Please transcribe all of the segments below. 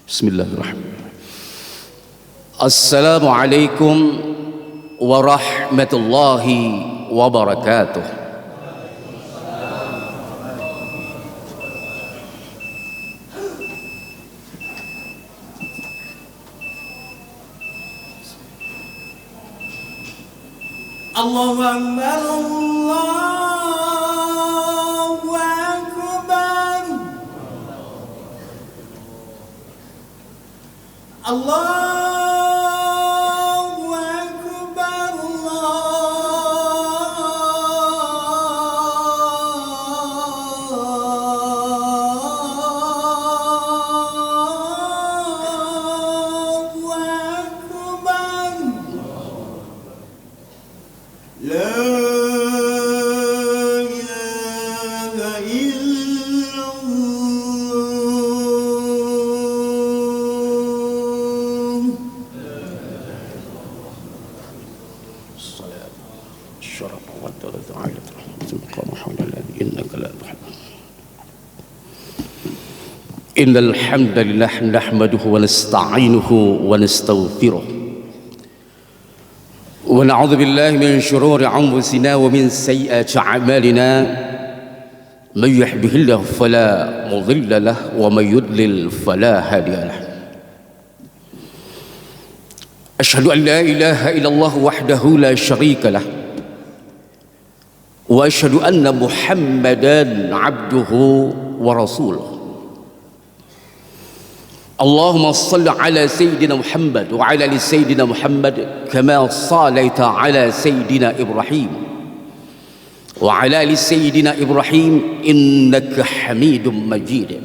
Bismillahirrahmanirrahim. Assalamualaikum warahmatullahi wabarakatuh. Allahu Akbar, Allahu Akbar, Allahu Akbar, Allahu Akbar. La ilaha illallah. الصلاة الشرف والدرجة عالية رحمة المقام حول الذي إنك لا تحب. إن الحمد لله نحمده ونستعينه ونستغفره ونعوذ بالله من شرور أنفسنا ومن سيئات أعمالنا. من يهده الله فلا مضل له ومن يضلل فلا هادي له. أشهد أن لا إله إلا الله وحده لا شريك له وأشهد أن محمدا عبده ورسوله. اللهم صل على سيدنا محمد وعلى آل سيدنا محمد كما صليت على سيدنا إبراهيم وعلى آل سيدنا إبراهيم إنك حميد مجيد.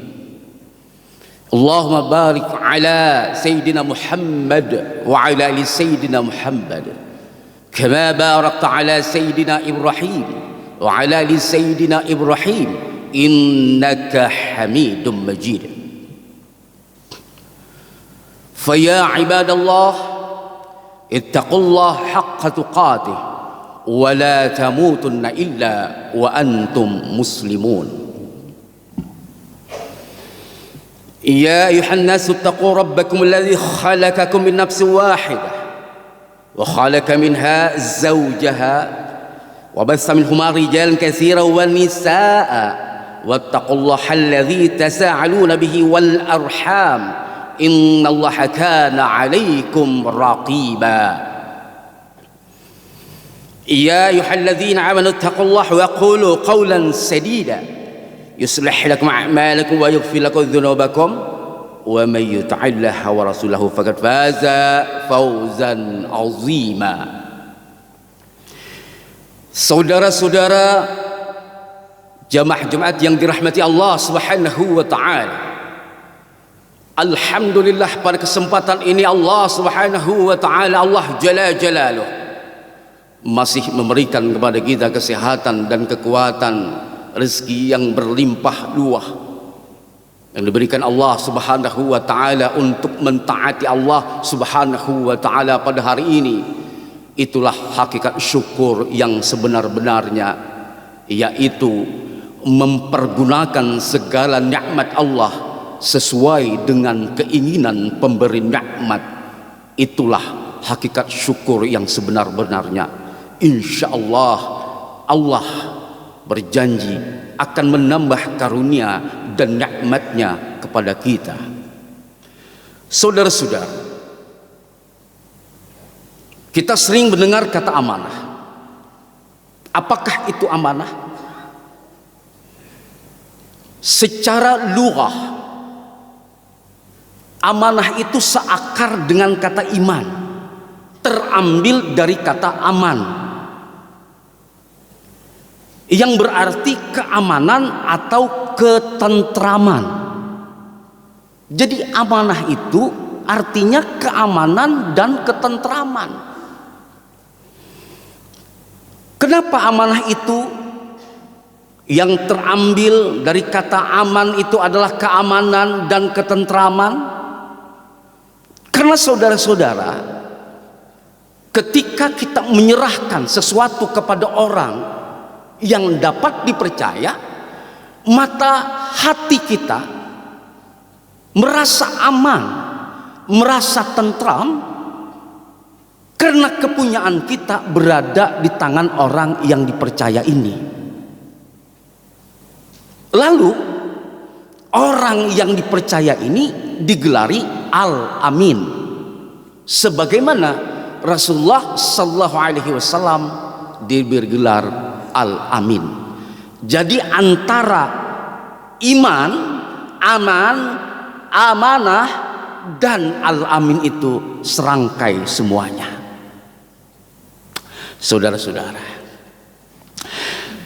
اللهم بارك على سيدنا محمد وعلى آل سيدنا محمد كما باركت على سيدنا إبراهيم وعلى آل سيدنا إبراهيم إنك حميد مجيد. فيا عباد الله اتقوا الله حق تقاته ولا تموتن إلا وأنتم مسلمون. يا أيها الناس اتقوا ربكم الذي خلقكم من نفس واحدة وخلق منها زوجها وبث منهما رجالا كثيرا ونساء واتقوا الله الذي تساءلون به والأرحام إن الله كان عليكم رقيبا. يا أيها الذين آمنوا اتقوا الله وقولوا قولا سديدا يصلح لكم أعمالكم ويغفر لكم ذنوبكم ومن يطع الله ورسوله فقد فاز فوزا عظيما. Saudara-saudara jamaah Jumat yang dirahmati Allah Subhanahu wa taala. Alhamdulillah, pada kesempatan ini Allah Subhanahu wa taala, Allah Jalla Jalaluh, masih memberikan kepada kita kesehatan dan kekuatan, rezeki yang berlimpah ruah yang diberikan Allah Subhanahu wa taala untuk mentaati Allah Subhanahu wa taala pada hari ini. Itulah hakikat syukur yang sebenar-benarnya, yaitu mempergunakan segala nikmat Allah sesuai dengan keinginan pemberi nikmat. Itulah hakikat syukur yang sebenar-benarnya. Insya Allah, Allah berjanji akan menambah karunia dan nikmatnya kepada kita. Saudara-saudara, kita sering mendengar kata amanah. Apakah itu amanah? Secara lughah, amanah itu seakar dengan kata iman, terambil dari kata aman, yang berarti keamanan atau ketentraman. Jadi amanah itu artinya keamanan dan ketentraman. Kenapa amanah itu yang terambil dari kata aman itu adalah keamanan dan ketentraman? Karena saudara-saudara, ketika kita menyerahkan sesuatu kepada orang yang dapat dipercaya, maka hati kita merasa aman, merasa tentram, karena kepunyaan kita berada di tangan orang yang dipercaya ini. Lalu orang yang dipercaya ini digelari Al-Amin, sebagaimana Rasulullah Sallallahu Alaihi Wasallam diberi gelar Al-Amin. Jadi antara iman, aman, amanah, dan Al-Amin itu serangkai semuanya. Saudara-saudara,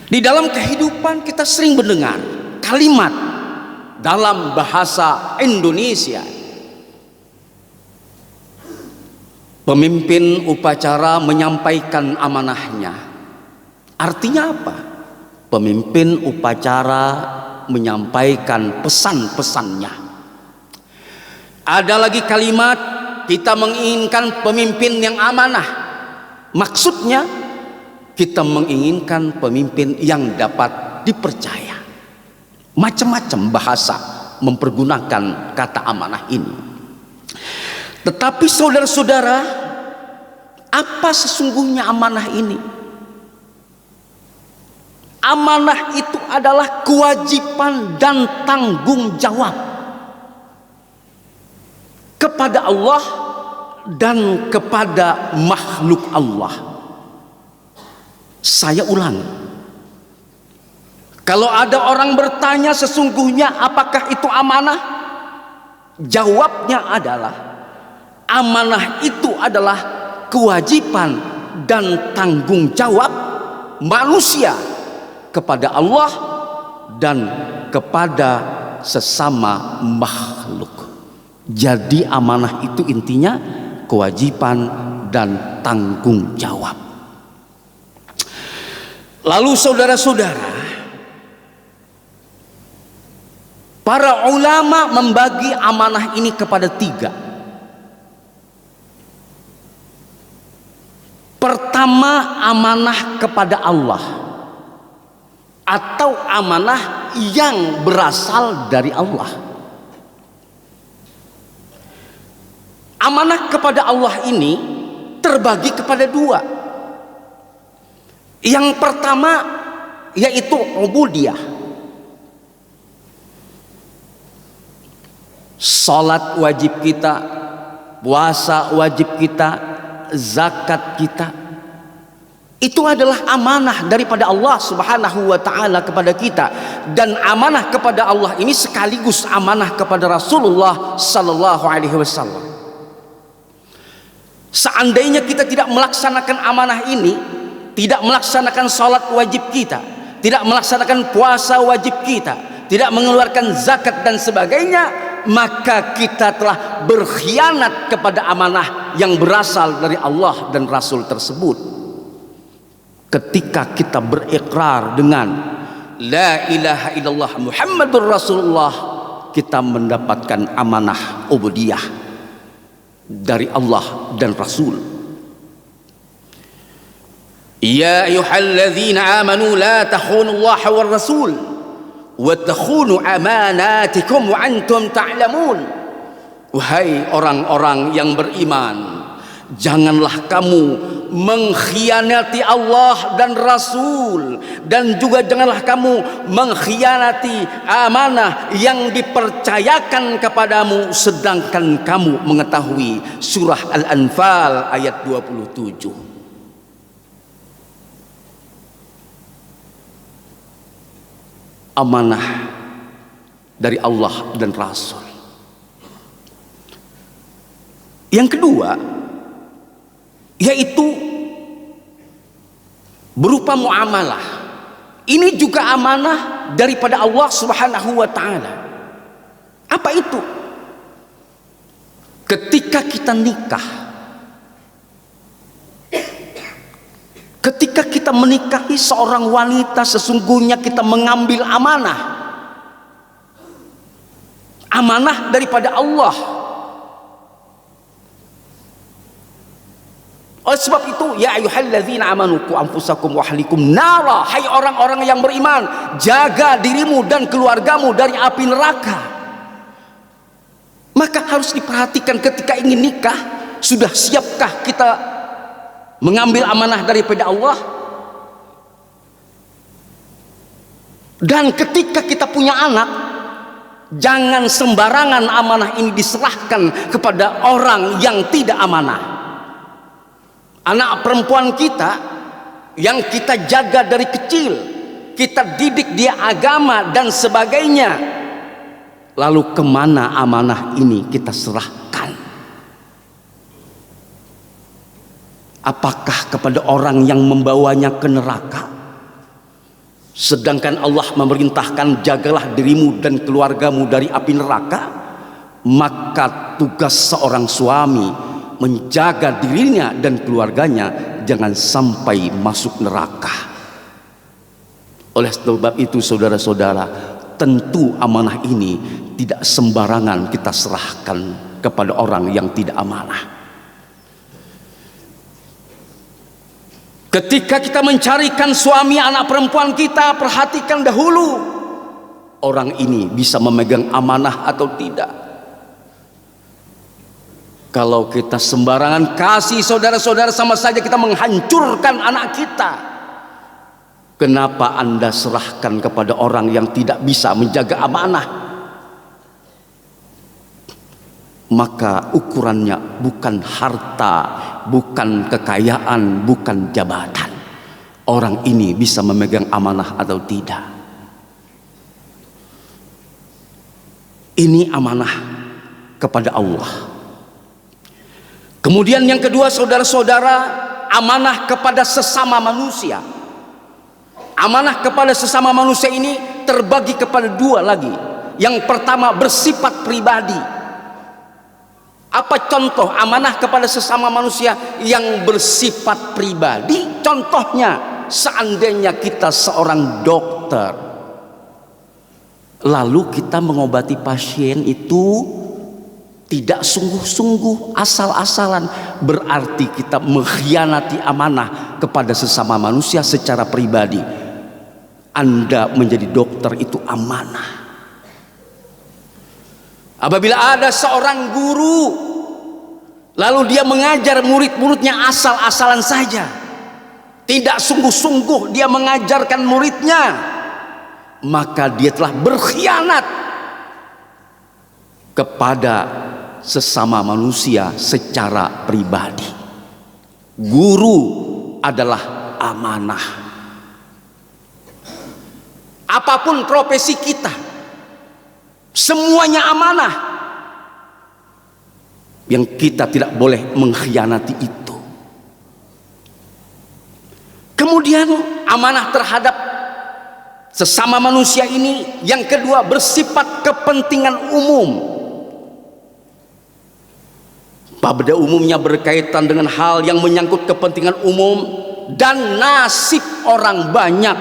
di dalam kehidupan kita sering mendengar kalimat dalam bahasa Indonesia, pemimpin upacara menyampaikan amanahnya. Artinya apa? Pemimpin upacara menyampaikan pesan-pesannya. Ada lagi kalimat, kita menginginkan pemimpin yang amanah. Maksudnya kita menginginkan pemimpin yang dapat dipercaya. Macam-macam bahasa mempergunakan kata amanah ini. Tetapi saudara-saudara, apa sesungguhnya amanah ini? Amanah itu adalah kewajiban dan tanggung jawab kepada Allah dan kepada makhluk Allah. Saya ulangi, kalau ada orang bertanya sesungguhnya apakah itu amanah, jawabnya adalah amanah itu adalah kewajiban dan tanggung jawab manusia kepada Allah dan kepada sesama makhluk. Jadi amanah itu intinya kewajiban dan tanggung jawab. Lalu saudara-saudara, para ulama membagi amanah ini kepada 3. Pertama, amanah kepada Allah atau amanah yang berasal dari Allah. Amanah kepada Allah ini terbagi kepada 2. Yang pertama yaitu ubudiyah. Salat wajib kita, puasa wajib kita, zakat kita, itu adalah amanah daripada Allah Subhanahu wa ta'ala kepada kita. Dan amanah kepada Allah ini sekaligus amanah kepada Rasulullah Sallallahu Alaihi Wasallam. Seandainya kita tidak melaksanakan amanah ini, tidak melaksanakan salat wajib kita, tidak melaksanakan puasa wajib kita, tidak mengeluarkan zakat dan sebagainya, maka kita telah berkhianat kepada amanah yang berasal dari Allah dan Rasul tersebut. Ketika kita berikrar dengan la ilaha illallah Muhammadur Rasulullah, kita mendapatkan amanah ubudiyah dari Allah dan Rasul. Ya ayyuhalladzina amanu la takhunullaha war rasul wa takhunu amanatikum wa antum ta'lamun. Wahai orang-orang yang beriman, janganlah kamu mengkhianati Allah dan Rasul, dan juga janganlah kamu mengkhianati amanah yang dipercayakan kepadamu sedangkan kamu mengetahui. Surah Al-Anfal ayat 27. Amanah dari Allah dan Rasul. Yang kedua yaitu berupa muamalah. Ini juga amanah daripada Allah Subhanahu wa ta'ala. Apa itu? Ketika kita nikah, ketika kita menikahi seorang wanita, sesungguhnya kita mengambil amanah. Amanah daripada Allah. Oleh sebab itu, ya ayyuhalladzina amanu qu anfusakum wa ahlikum nara, hai orang-orang yang beriman, jaga dirimu dan keluargamu dari api neraka. Maka harus diperhatikan ketika ingin nikah, sudah siapkah kita mengambil amanah daripada Allah? Dan ketika kita punya anak, jangan sembarangan amanah ini diserahkan kepada orang yang tidak amanah. Anak perempuan kita yang kita jaga dari kecil, kita didik dia agama dan sebagainya, lalu kemana amanah ini kita serahkan? Apakah kepada orang yang membawanya ke neraka? Sedangkan Allah memerintahkan jagalah dirimu dan keluargamu dari api neraka. Maka tugas seorang suami menjaga dirinya dan keluarganya jangan sampai masuk neraka. Oleh sebab itu saudara-saudara, tentu amanah ini tidak sembarangan kita serahkan kepada orang yang tidak amanah. Ketika kita mencarikan suami anak perempuan kita, perhatikan dahulu orang ini bisa memegang amanah atau tidak. Kalau kita sembarangan kasih saudara-saudara, sama saja kita menghancurkan anak kita. Kenapa Anda serahkan kepada orang yang tidak bisa menjaga amanah? Maka ukurannya bukan harta, bukan kekayaan, bukan jabatan. Orang ini bisa memegang amanah atau tidak. Ini amanah kepada Allah. Kemudian yang kedua saudara-saudara, amanah kepada sesama manusia. Amanah kepada sesama manusia ini terbagi kepada dua lagi. Yang pertama bersifat pribadi. Apa contoh amanah kepada sesama manusia yang bersifat pribadi? Contohnya, seandainya kita seorang dokter, lalu kita mengobati pasien itu tidak sungguh-sungguh, asal-asalan, berarti kita mengkhianati amanah kepada sesama manusia secara pribadi. Anda menjadi dokter itu amanah. Apabila ada seorang guru lalu dia mengajar murid-muridnya asal-asalan saja, tidak sungguh-sungguh dia mengajarkan muridnya, maka dia telah berkhianat kepada sesama manusia secara pribadi. Guru adalah amanah. Apapun profesi kita, semuanya amanah, yang kita tidak boleh mengkhianati itu. Kemudian amanah terhadap sesama manusia ini yang kedua bersifat kepentingan umum. Pada umumnya berkaitan dengan hal yang menyangkut kepentingan umum dan nasib orang banyak.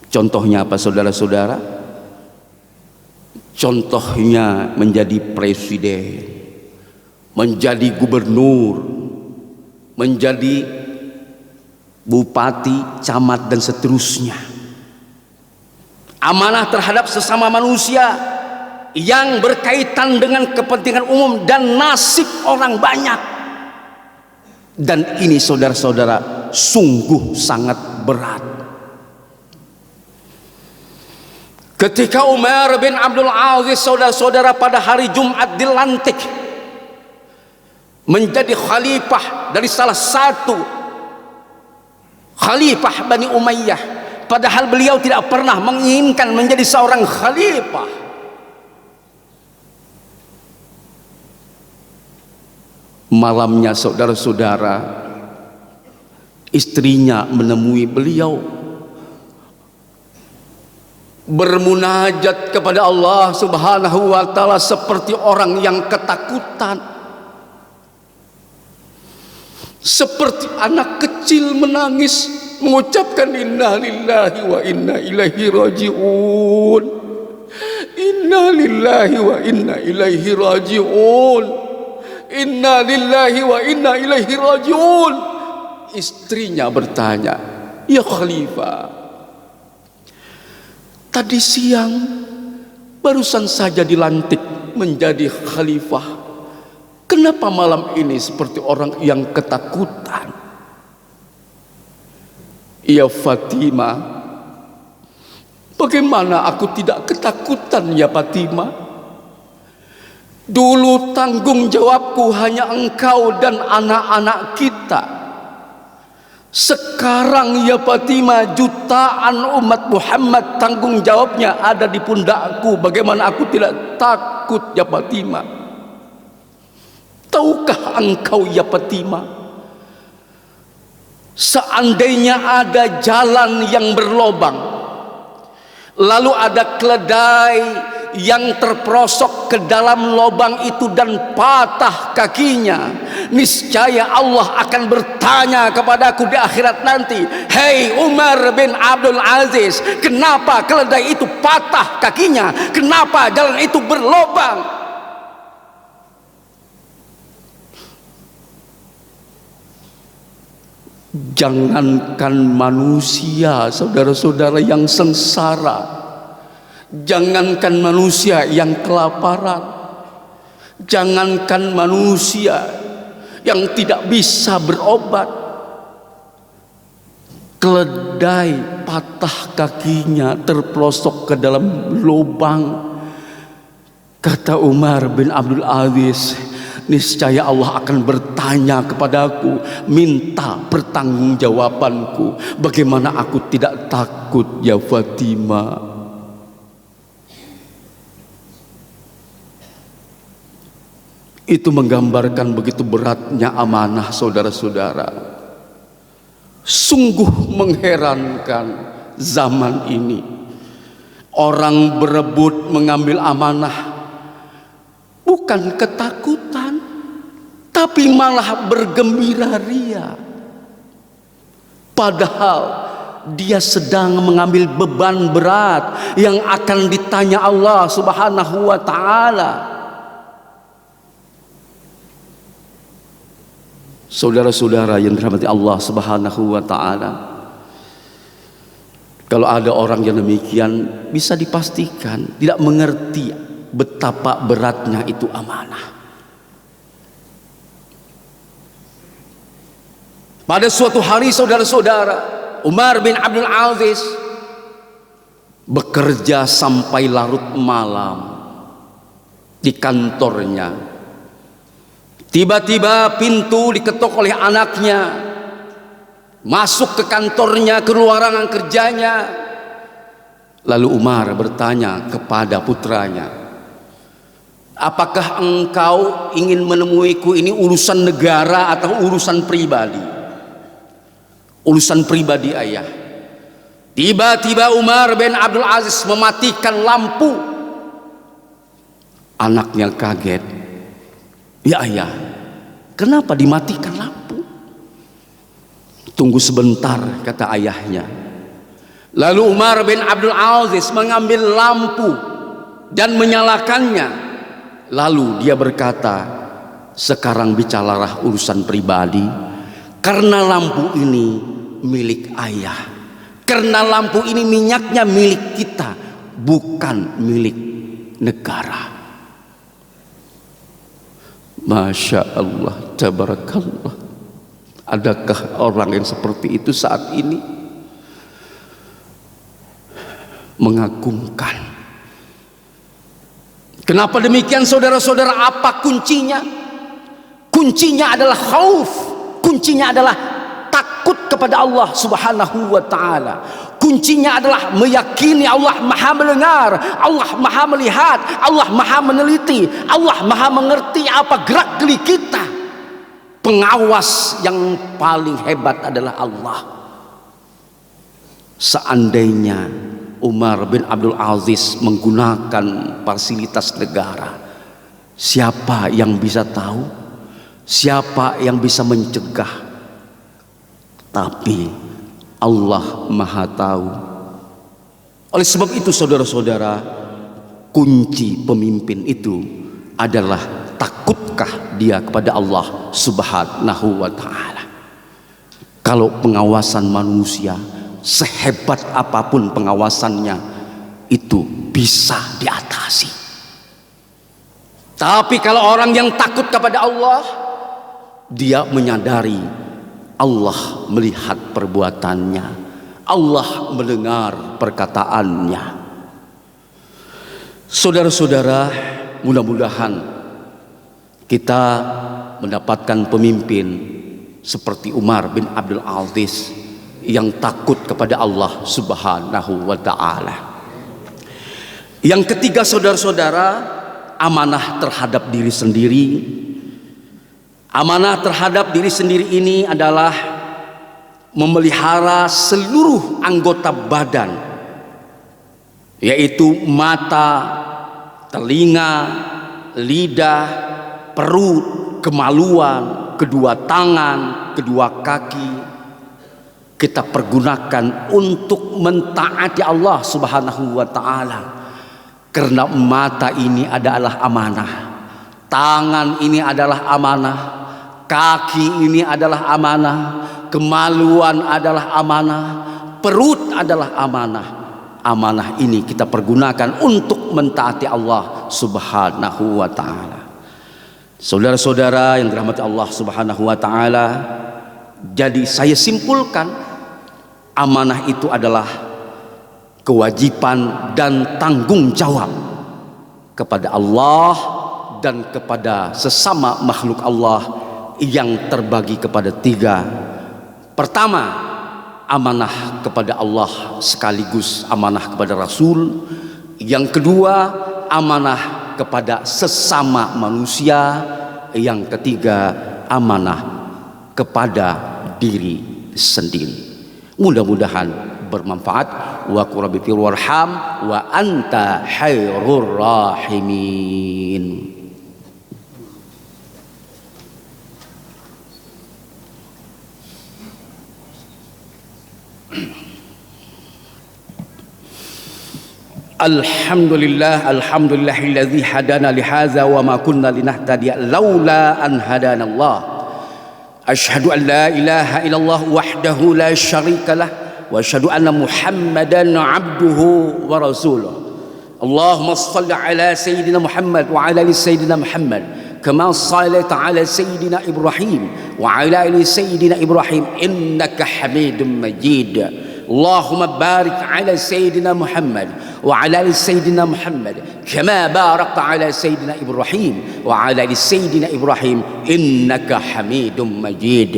Contohnya apa saudara-saudara? Contohnya menjadi presiden, menjadi gubernur, menjadi bupati, camat dan seterusnya. Amanah terhadap sesama manusia yang berkaitan dengan kepentingan umum dan nasib orang banyak. Dan ini saudara-saudara sungguh sangat berat. Ketika Umar bin Abdul Aziz saudara-saudara pada hari Jumat dilantik menjadi khalifah dari salah satu khalifah Bani Umayyah, padahal beliau tidak pernah menginginkan menjadi seorang khalifah. Malamnya saudara-saudara, istrinya menemui beliau bermunajat kepada Allah Subhanahu wa taala seperti orang yang ketakutan, seperti anak kecil menangis mengucapkan inna lillahi wa inna ilaihi rajiun, inna lillahi wa inna ilaihi rajiun, inna lillahi wa inna ilaihi rajiun. Istrinya bertanya, ya khalifah, tadi siang barusan saja dilantik menjadi khalifah. Kenapa malam ini seperti orang yang ketakutan? Ya Fatimah, bagaimana aku tidak ketakutan ya Fatimah? Dulu tanggung jawabku hanya engkau dan anak-anak kita. Sekarang ya Fatimah, jutaan umat Muhammad tanggung jawabnya ada di pundakku. Bagaimana aku tidak takut ya Fatimah? Tahukah engkau ya Fatimah, seandainya ada jalan yang berlobang, lalu ada keledai yang terperosok ke dalam lubang itu dan patah kakinya, niscaya Allah akan bertanya kepadaku di akhirat nanti, "Hei Umar bin Abdul Aziz, kenapa keledai itu patah kakinya? Kenapa jalan itu berlobang?" Jangankan manusia, saudara-saudara yang sengsara, jangankan manusia yang kelaparan, jangankan manusia yang tidak bisa berobat, keledai patah kakinya terpelosok ke dalam lubang. Kata Umar bin Abdul Aziz, niscaya Allah akan bertanya kepadaku, minta pertanggungjawabanku. Bagaimana aku tidak takut ya Fatimah? Itu menggambarkan begitu beratnya amanah, saudara-saudara. Sungguh mengherankan zaman ini. Orang berebut mengambil amanah bukan ketakutan, tapi malah bergembira ria. Padahal dia sedang mengambil beban berat yang akan ditanya Allah Subhanahu wa ta'ala. Saudara-saudara yang dirahmati Allah Subhanahu wa ta'ala, kalau ada orang yang demikian, bisa dipastikan tidak mengerti betapa beratnya itu amanah. Pada suatu hari, saudara-saudara, Umar bin Abdul Aziz bekerja sampai larut malam di kantornya. Tiba-tiba pintu diketok oleh anaknya. Masuk ke kantornya, ke ruangan kerjanya. Lalu Umar bertanya kepada putranya, "Apakah engkau ingin menemuiku? Ini urusan negara atau urusan pribadi?" "Urusan pribadi, ayah." Tiba-tiba Umar bin Abdul Aziz mematikan lampu. Anaknya kaget. "Ya ayah, kenapa dimatikan lampu?" "Tunggu sebentar," kata ayahnya. Lalu Umar bin Abdul Aziz mengambil lampu dan menyalakannya. Lalu dia berkata, "Sekarang bicaralah urusan pribadi, karena lampu ini milik ayah. Karena lampu ini minyaknya milik kita, bukan milik negara." Masya Allah, tabarakallah. Adakah orang yang seperti itu saat ini? Mengagumkan. Kenapa demikian, saudara-saudara? Apa kuncinya? Kuncinya adalah khauf. Kuncinya adalah takut kepada Allah Subhanahu wa ta'ala. Kuncinya adalah meyakini Allah Maha mendengar, Allah Maha melihat, Allah Maha meneliti, Allah Maha mengerti apa gerak-gerik kita. Pengawas yang paling hebat adalah Allah. Seandainya Umar bin Abdul Aziz menggunakan fasilitas negara, siapa yang bisa tahu? Siapa yang bisa mencegah? Tapi Allah Maha tahu. Oleh sebab itu, saudara-saudara, kunci pemimpin itu adalah takutkah dia kepada Allah Subhanahu wa ta'ala. Kalau pengawasan manusia sehebat apapun pengawasannya, itu bisa diatasi. Tapi kalau orang yang takut kepada Allah, dia menyadari Allah melihat perbuatannya, Allah mendengar perkataannya. Saudara-saudara, mudah-mudahan kita mendapatkan pemimpin seperti Umar bin Abdul Aziz yang takut kepada Allah Subhanahu wa ta'ala. Yang ketiga, saudara-saudara, amanah terhadap diri sendiri. Amanah terhadap diri sendiri ini adalah memelihara seluruh anggota badan, yaitu mata, telinga, lidah, perut, kemaluan, kedua tangan, kedua kaki. Kita pergunakan untuk mentaati Allah Subhanahu wa ta'ala. Karena mata ini adalah amanah, tangan ini adalah amanah, kaki ini adalah amanah, kemaluan adalah amanah, perut adalah amanah. Amanah ini kita pergunakan untuk mentaati Allah Subhanahu wa ta'ala. Saudara-saudara yang dirahmati Allah Subhanahu wa ta'ala, jadi saya simpulkan, amanah itu adalah kewajiban dan tanggung jawab kepada Allah dan kepada sesama makhluk Allah yang terbagi kepada tiga. Pertama, amanah kepada Allah sekaligus amanah kepada Rasul. Yang kedua, amanah kepada sesama manusia. Yang ketiga, amanah kepada diri sendiri. Mudah-mudahan bermanfaat. Wa qur rabbi fir warham wa anta khairur rahimin. Alhamdulillahilladzi hadana lihadza wa ma kunna linahtadiya laula an hadana Allah. Asyhadu an la ilaha illallah wahdahu la syarika lah wa asyhadu anna Muhammadan abduhu wa rasuluh. Allahumma shalli ala sayyidina Muhammad wa ala ali sayyidina Muhammad kama shallaita ala sayyidina Ibrahim wa ala ali sayyidina Ibrahim innaka Hamidum Majid. Allahumma barik ala sayyidina Muhammad wa ala ali sayyidina Muhammad kama barakta ala sayyidina Ibrahim wa ala ali sayyidina Ibrahim innaka Hamidum Majid.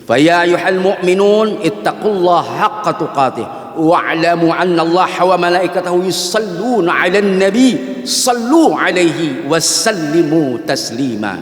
فيا أيها المؤمنون اتقوا الله حق تقاته واعلموا أن الله وملائكته يصلون على النبي صلوا عليه وسلموا تسليما.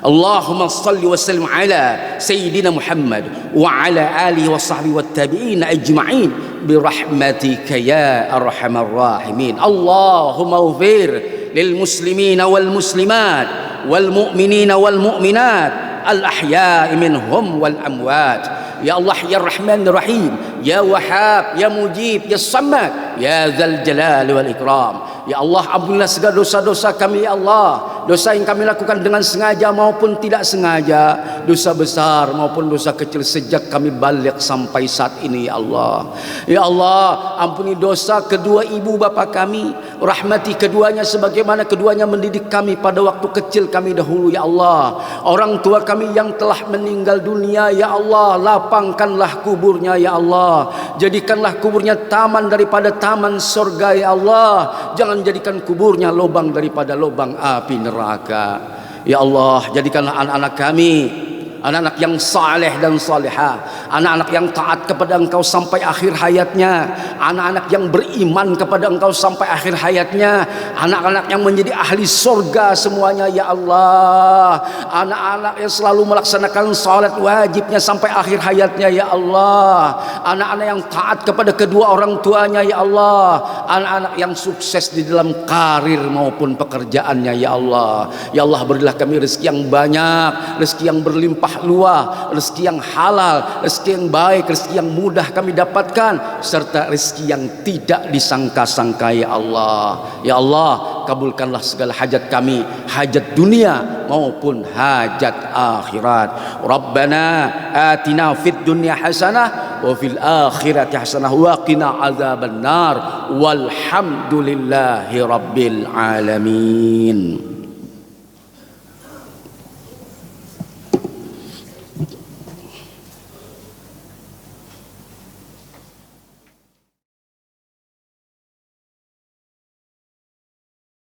اللهم صل وسلم على سيدنا محمد وعلى آله وصحبه والتابعين أجمعين برحمتك يا أرحم الراحمين. اللهم اغفر للمسلمين والمسلمات والمؤمنين والمؤمنات الأحياء منهم والأموات. يا الله يا الرحمن الرحيم يا وهاب يا مجيب يا الصمد يا ذا الجلال والإكرام. Ya Allah, ampunilah segala dosa-dosa kami ya Allah, dosa yang kami lakukan dengan sengaja maupun tidak sengaja, dosa besar maupun dosa kecil sejak kami balik sampai saat ini ya Allah. Ya Allah, ampuni dosa kedua ibu bapa kami, rahmati keduanya sebagaimana keduanya mendidik kami pada waktu kecil kami dahulu ya Allah. Orang tua kami yang telah meninggal dunia ya Allah, lapangkanlah kuburnya ya Allah, jadikanlah kuburnya taman daripada taman surga ya Allah. Jangan jadikan kuburnya lubang daripada lubang api neraka. Ya Allah, jadikanlah anak-anak kami anak-anak yang saleh dan salihah, anak-anak yang taat kepada Engkau sampai akhir hayatnya, anak-anak yang beriman kepada Engkau sampai akhir hayatnya, anak-anak yang menjadi ahli surga semuanya ya Allah, anak-anak yang selalu melaksanakan salat wajibnya sampai akhir hayatnya ya Allah, anak-anak yang taat kepada kedua orang tuanya ya Allah, anak-anak yang sukses di dalam karir maupun pekerjaannya ya Allah. Ya Allah, berilah kami rezeki yang banyak, rezeki yang berlimpah luas, rezeki yang halal, rezeki yang baik, rezeki yang mudah kami dapatkan, serta rezeki yang tidak disangka-sangka ya Allah. Ya Allah, kabulkanlah segala hajat kami, hajat dunia maupun hajat akhirat. Rabbana atina fid dunya hasanah wa fil akhirati hasanah wa qina azabannar walhamdulillahi rabbil alamin.